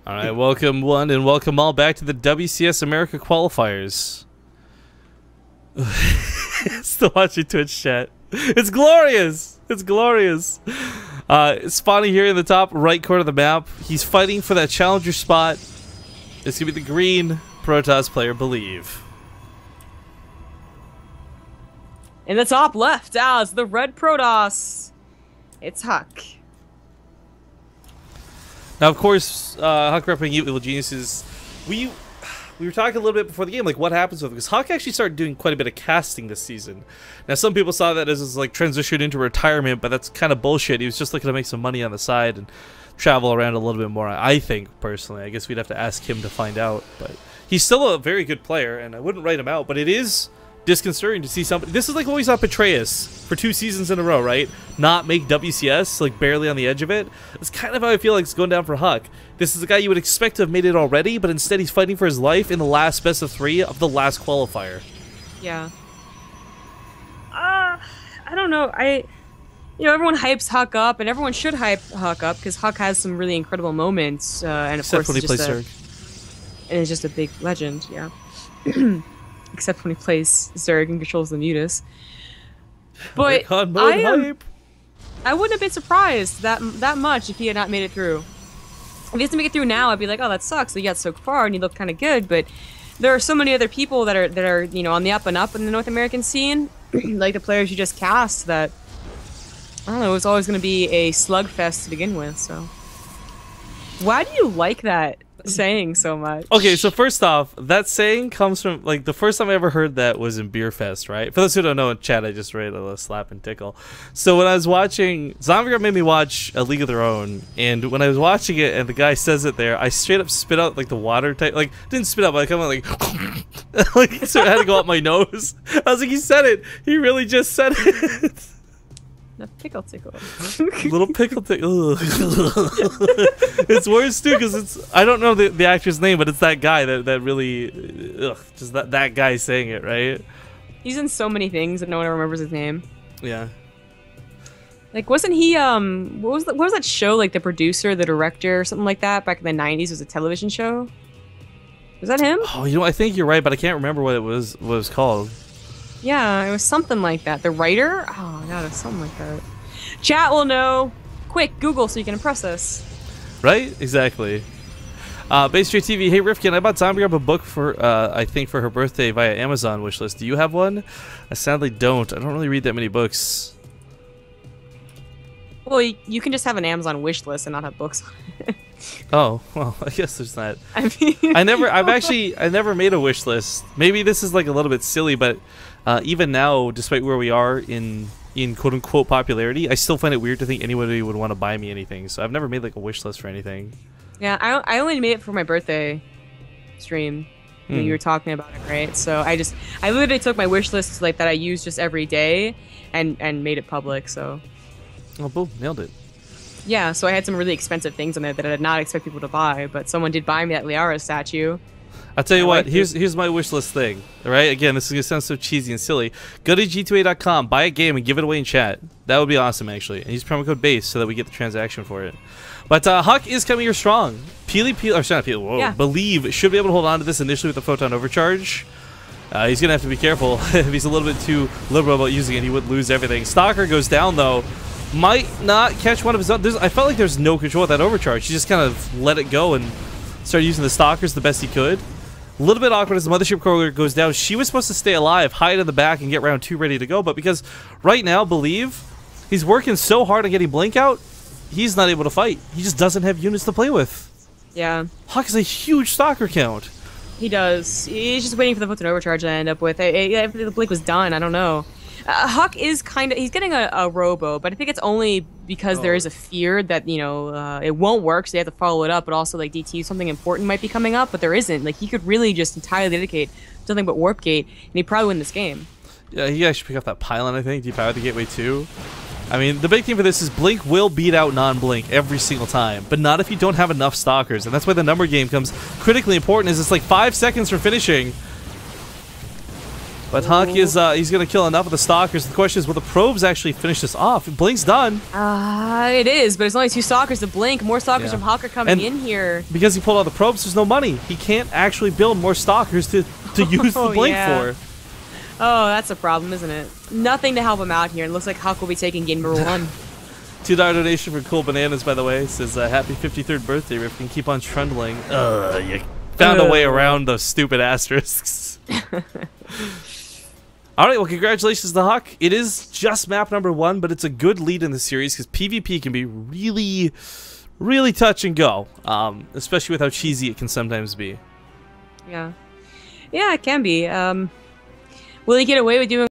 All right, welcome one and welcome all back to the WCS America Qualifiers. Still watching Twitch chat. It's glorious. It's glorious. Spawning here in the top right corner of the map. He's fighting for that challenger spot. It's gonna be the green Protoss player, Believe. In the top left, as the red Protoss, it's HuK. Now, of course, HuK repping Evil Geniuses. We were talking a little bit before the game, like what happens with it, because HuK actually started doing quite a bit of casting this season. Now, some people saw that as his like transition into retirement, but that's kind of bullshit. He was just looking to make some money on the side and travel around a little bit more. I think personally, I guess we'd have to ask him to find out. But he's still a very good player, and I wouldn't write him out. But it is disconcerting to see somebody. This is like what we saw Petraeus for 2 seasons in a row, right? Not make WCS, like barely on the edge of it. It's kind of how I feel like it's going down for HuK. This is a guy you would expect to have made it already, but instead he's fighting for his life in the last best of 3 of the last qualifier. Yeah. I don't know. You know, everyone hypes HuK up, and everyone should hype HuK up because HuK has some really incredible moments, and of Except course, when he plays Zerg. And it's just a big legend, yeah. Except when he plays Zerg and controls the Mutus. But I wouldn't have been surprised that much if he had not made it through. If he doesn't make it through now, I'd be like, oh, that sucks. He got so far and he looked kind of good. But there are so many other people that are you know on the up and up in the North American scene, like the players you just cast. That I don't know. It was always going to be a slugfest to begin with. So why do you like that saying so much? Okay, so first off, that saying comes from, like, the first time I ever heard that was in Beer Fest, right? For those who don't know, in chat, I just read a slap and tickle. So when I was watching, Zombie made me watch A League of Their Own, and when I was watching it and the guy says it there, I straight up spit out, like, the water type, like, didn't spit out, but I kind of like, like, so it had to go up my nose. I was like, he said it. He really just said it. The pickle tickle. Little pickle tickle. It's worse too because it's, I don't know the actor's name, but it's that guy that really just that guy saying it, right? He's in so many things that no one remembers his name. Yeah. Like, wasn't he what was that show, like the producer, the director, or something like that back in the 90s? It was a television show. Was that him? Oh, you know, I think you're right, but I can't remember what it was called. Yeah, it was something like that. The writer? Oh god, it's something like that. Chat will know. Quick, Google so you can impress us. Right? Exactly. Base Straight TV. Hey Rifkin, I bought Zombie Grub a book for I think for her birthday via Amazon wishlist. Do you have one? I sadly don't. I don't really read that many books. Well, you can just have an Amazon wish list and not have books on it. Oh, well, I guess there's that. I mean, I never made a wish list. Maybe this is like a little bit silly, but even now, despite where we are in quote unquote popularity, I still find it weird to think anybody would want to buy me anything. So I've never made like a wish list for anything. Yeah, I only made it for my birthday stream. When you were talking about it, right? So I literally took my wish list like that I use just every day, and made it public. So. Oh, boom! Nailed it. Yeah, so I had some really expensive things on there that I did not expect people to buy, but someone did buy me that Liara statue. I'll tell you what, here's my wish list thing. Alright, again, this is gonna sound so cheesy and silly. Go to g2a.com, buy a game, and give it away in chat. That would be awesome, actually. And use promo code BASE so that we get the transaction for it. But HuK is coming here strong. Believe should be able to hold on to this initially with the Photon Overcharge. He's gonna have to be careful. If he's a little bit too liberal about using it, he would lose everything. Stalker goes down, though. Might not catch one of his own. I felt like there's no control with that overcharge. He just kind of let it go and started using the stalkers the best he could. A little bit awkward as the mothership crawler goes down. She was supposed to stay alive, hide in the back, and get round 2 ready to go. But because right now, Believe, he's working so hard on getting Blink out, he's not able to fight. He just doesn't have units to play with. Yeah. HuK has a huge stalker count. He does. He's just waiting for the Photon Overcharge to end up with. If the Blink was done, I don't know. HuK is he's getting a robo, but I think it's only because there is a fear that, you know, it won't work, so they have to follow it up, but also, like, DT, something important might be coming up, but there isn't. Like, he could really just entirely dedicate to nothing but Warp Gate, and he'd probably win this game. Yeah, he actually pick up that pylon, I think, depower the gateway too. I mean, the big thing for this is Blink will beat out non-Blink every single time, but not if you don't have enough stalkers, and that's why the number game comes critically important, is it's like 5 seconds from finishing. But HuK is he's gonna kill enough of the stalkers. The question is, will the probes actually finish this off? Blink's done. It is, but it's only 2 stalkers to blink. More stalkers from HuK are coming in here. Because he pulled all the probes, there's no money. He can't actually build more stalkers to use the blink for. Oh, that's a problem, isn't it? Nothing to help him out here. It looks like HuK will be taking game number 1. $2 donation for Cool Bananas, by the way. It says, happy 53rd birthday, Rip. Can keep on trundling. You found a way around those stupid asterisks. Alright, well, congratulations to HuK. It is just map number 1, but it's a good lead in the series because PvP can be really, really touch and go. Especially with how cheesy it can sometimes be. Yeah. Yeah, it can be. Will he get away with doing